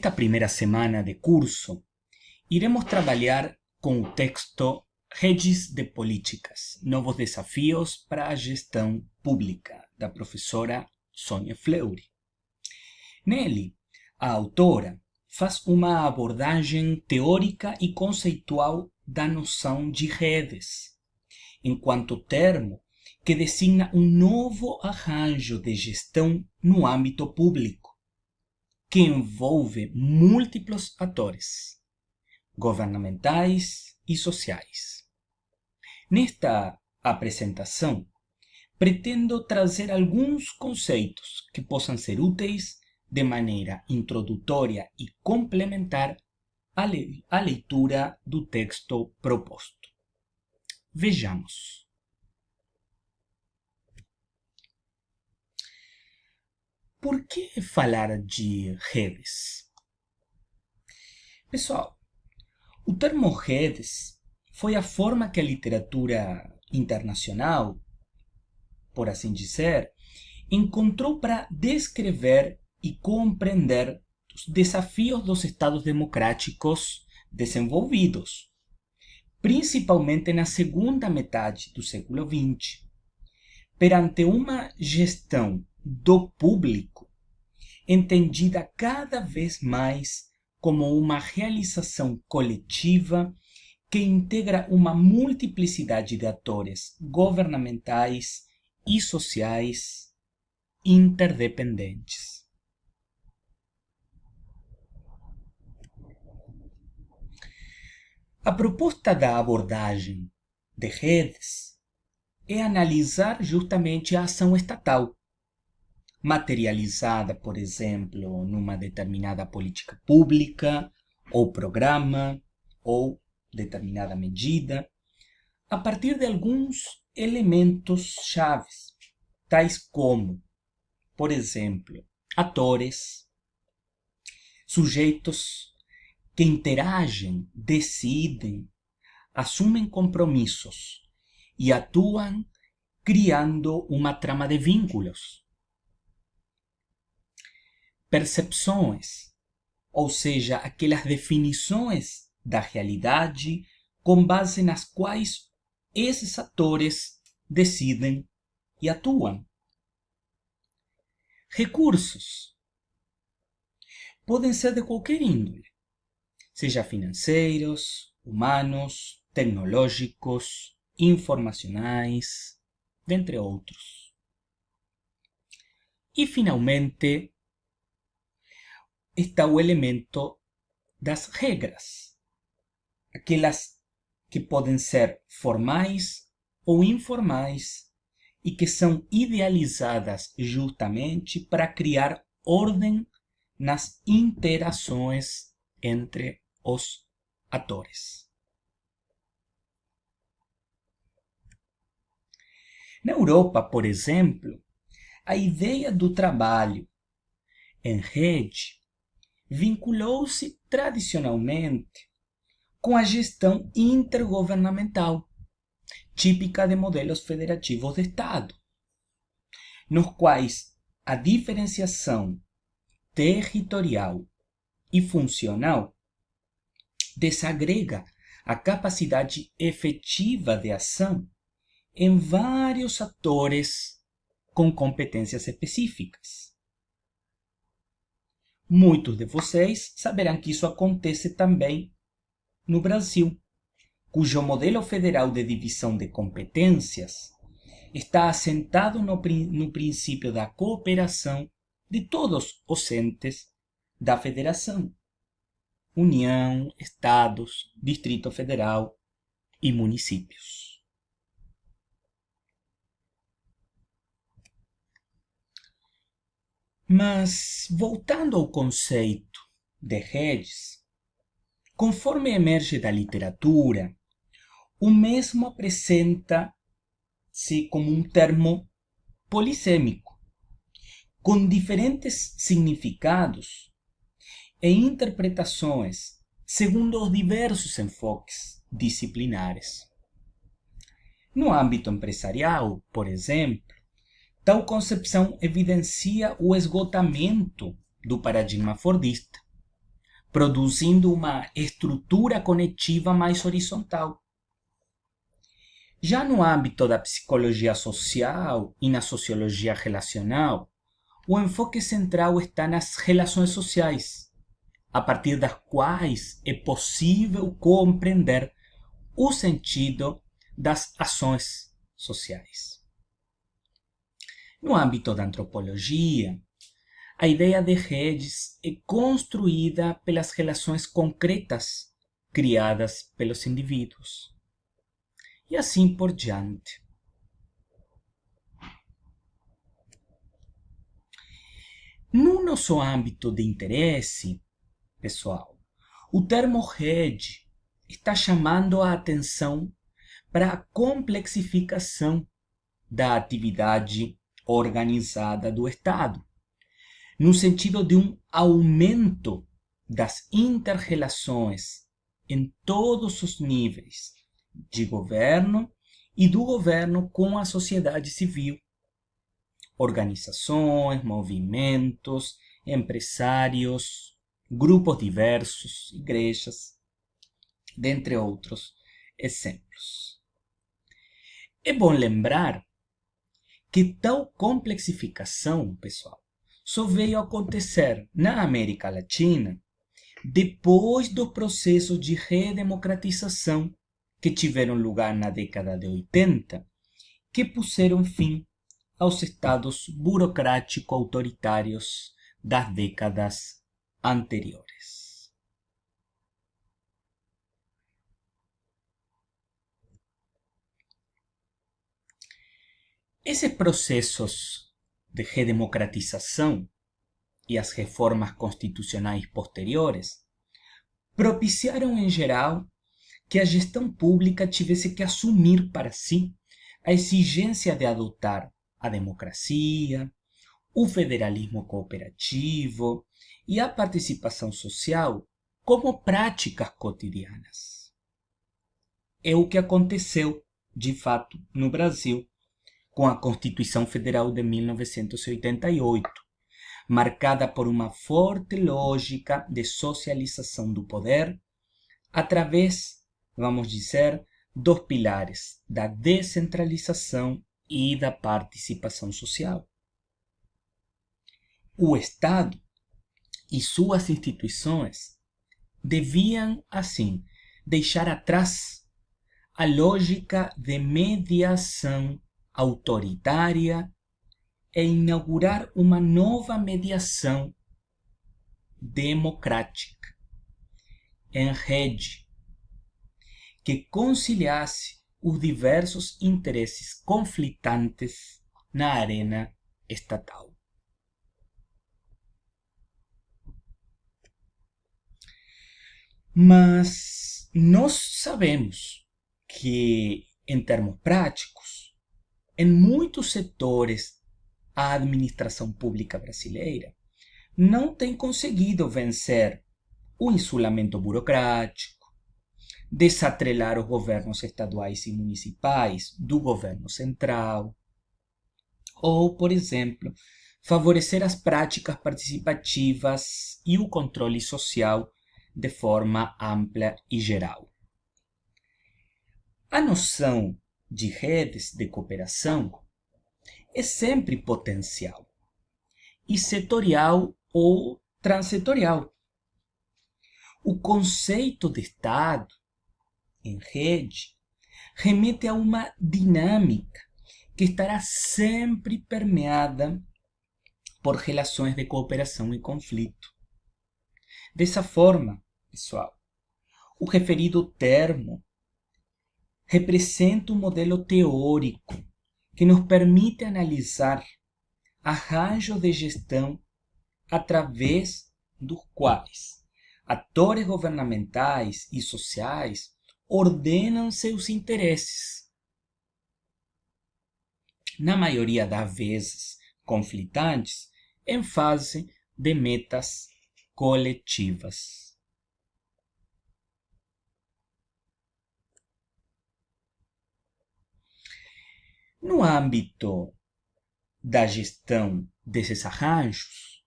Nesta primeira semana de curso, iremos trabalhar com o texto Redes de Políticas, Novos Desafios para a Gestão Pública, da professora Sônia Fleury. Nele, a autora faz uma abordagem teórica e conceitual da noção de redes, enquanto termo que designa um novo arranjo de gestão no âmbito público, que envolve múltiplos atores, governamentais e sociais. Nesta apresentação, pretendo trazer alguns conceitos que possam ser úteis de maneira introdutória e complementar à leitura do texto proposto. Vejamos. Por que falar de redes? Pessoal, o termo redes foi a forma que a literatura internacional, por assim dizer, encontrou para descrever e compreender os desafios dos estados democráticos desenvolvidos, principalmente na segunda metade do século XX, perante uma gestão do público, entendida cada vez mais como uma realização coletiva que integra uma multiplicidade de atores governamentais e sociais interdependentes. A proposta da abordagem de redes é analisar justamente a ação estatal, materializada, por exemplo, numa determinada política pública, ou programa, ou determinada medida, a partir de alguns elementos chaves, tais como, por exemplo, atores, sujeitos que interagem, decidem, assumem compromissos e atuam criando uma trama de vínculos. Percepções, ou seja, aquelas definições da realidade com base nas quais esses atores decidem e atuam. Recursos podem ser de qualquer índole, seja financeiros, humanos, tecnológicos, informacionais, dentre outros. E, finalmente, está o elemento das regras, aquelas que podem ser formais ou informais e que são idealizadas justamente para criar ordem nas interações entre os atores. Na Europa, por exemplo, a ideia do trabalho em rede vinculou-se tradicionalmente com a gestão intergovernamental, típica de modelos federativos de Estado, nos quais a diferenciação territorial e funcional desagrega a capacidade efetiva de ação em vários atores com competências específicas. Muitos de vocês saberão que isso acontece também no Brasil, cujo modelo federal de divisão de competências está assentado no princípio da cooperação de todos os entes da federação: União, Estados, Distrito Federal e municípios. Mas, voltando ao conceito de redes, conforme emerge da literatura, o mesmo apresenta-se como um termo polissêmico, com diferentes significados e interpretações segundo os diversos enfoques disciplinares. No âmbito empresarial, por exemplo, tal concepção evidencia o esgotamento do paradigma fordista, produzindo uma estrutura conectiva mais horizontal. Já no âmbito da psicologia social e na sociologia relacional, o enfoque central está nas relações sociais, a partir das quais é possível compreender o sentido das ações sociais. No âmbito da antropologia, a ideia de redes é construída pelas relações concretas criadas pelos indivíduos. E assim por diante. No nosso âmbito de interesse, pessoal, o termo rede está chamando a atenção para a complexificação da atividade organizada do Estado, no sentido de um aumento das inter-relações em todos os níveis de governo e do governo com a sociedade civil, organizações, movimentos, empresários, grupos diversos, igrejas, dentre outros exemplos. É bom lembrar que tal complexificação, pessoal, só veio acontecer na América Latina depois dos processos de redemocratização que tiveram lugar na década de 80, que puseram fim aos estados burocrático-autoritários das décadas anteriores. Esses processos de redemocratização e as reformas constitucionais posteriores propiciaram, em geral, que a gestão pública tivesse que assumir para si a exigência de adotar a democracia, o federalismo cooperativo e a participação social como práticas cotidianas. É o que aconteceu, de fato, no Brasil, com a Constituição Federal de 1988, marcada por uma forte lógica de socialização do poder, através, vamos dizer, dos pilares da descentralização e da participação social. O Estado e suas instituições deviam, assim, deixar atrás a lógica de mediação autoritária e inaugurar uma nova mediação democrática em rede, que conciliasse os diversos interesses conflitantes na arena estatal. Mas nós sabemos que, em termos práticos, em muitos setores, a administração pública brasileira não tem conseguido vencer o isolamento burocrático, desatrelar os governos estaduais e municipais do governo central, ou, por exemplo, favorecer as práticas participativas e o controle social de forma ampla e geral. A noção de redes de cooperação é sempre potencial e setorial ou transsetorial. O conceito de Estado em rede remete a uma dinâmica que estará sempre permeada por relações de cooperação e conflito. Dessa forma, pessoal, o referido termo representa um modelo teórico que nos permite analisar arranjos de gestão através dos quais atores governamentais e sociais ordenam seus interesses, na maioria das vezes conflitantes, em fase de metas coletivas. No âmbito da gestão desses arranjos,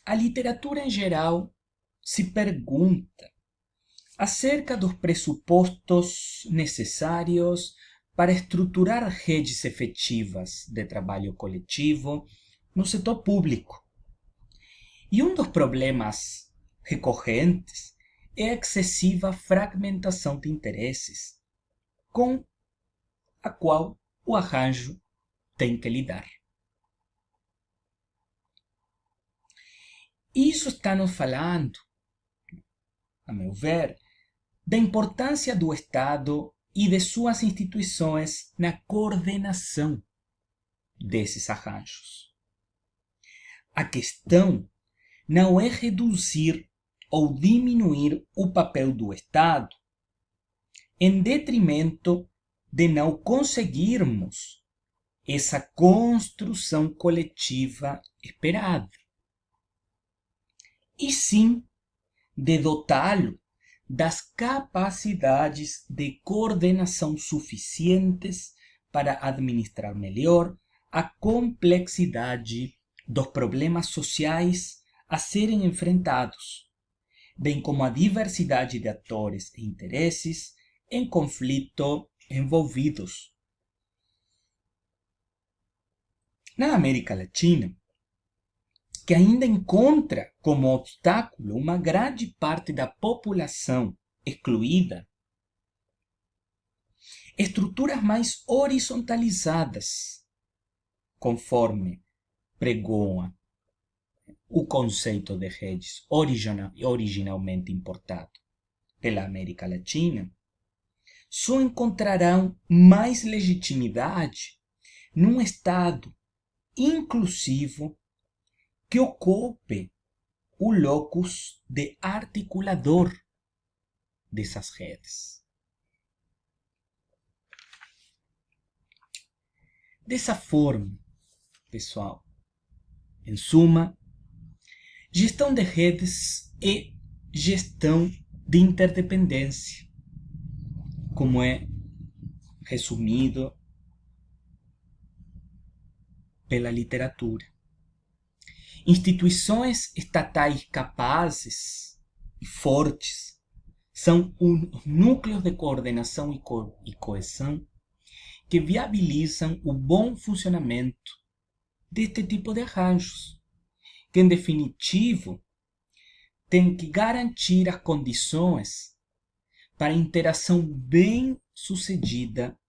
a literatura em geral se pergunta acerca dos pressupostos necessários para estruturar redes efetivas de trabalho coletivo no setor público. E um dos problemas recorrentes é a excessiva fragmentação de interesses com a qual o arranjo tem que lidar. Isso está nos falando, a meu ver, da importância do Estado e de suas instituições na coordenação desses arranjos. A questão não é reduzir ou diminuir o papel do Estado em detrimento de não conseguirmos essa construção coletiva esperada, e sim de dotá-lo das capacidades de coordenação suficientes para administrar melhor a complexidade dos problemas sociais a serem enfrentados, bem como a diversidade de atores e interesses em conflito envolvidos. Na América Latina, que ainda encontra como obstáculo uma grande parte da população excluída, estruturas mais horizontalizadas, conforme pregoa o conceito de redes originalmente importado pela América Latina, só encontrarão mais legitimidade num Estado inclusivo que ocupe o locus de articulador dessas redes. Dessa forma, pessoal, em suma, gestão de redes é gestão de interdependência, como é resumido pela literatura. Instituições estatais capazes e fortes são os núcleos de coordenação e coesão que viabilizam o bom funcionamento deste tipo de arranjos, que, em definitivo, tem que garantir as condições para a interação bem-sucedida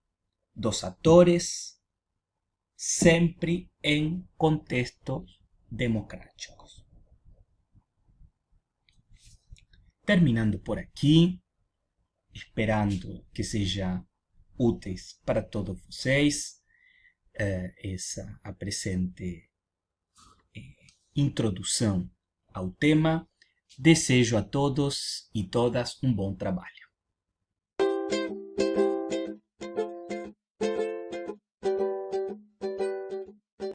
dos atores, sempre em contextos democráticos. Terminando por aqui, esperando que seja úteis para todos vocês essa a presente introdução ao tema. Desejo a todos e todas um bom trabalho.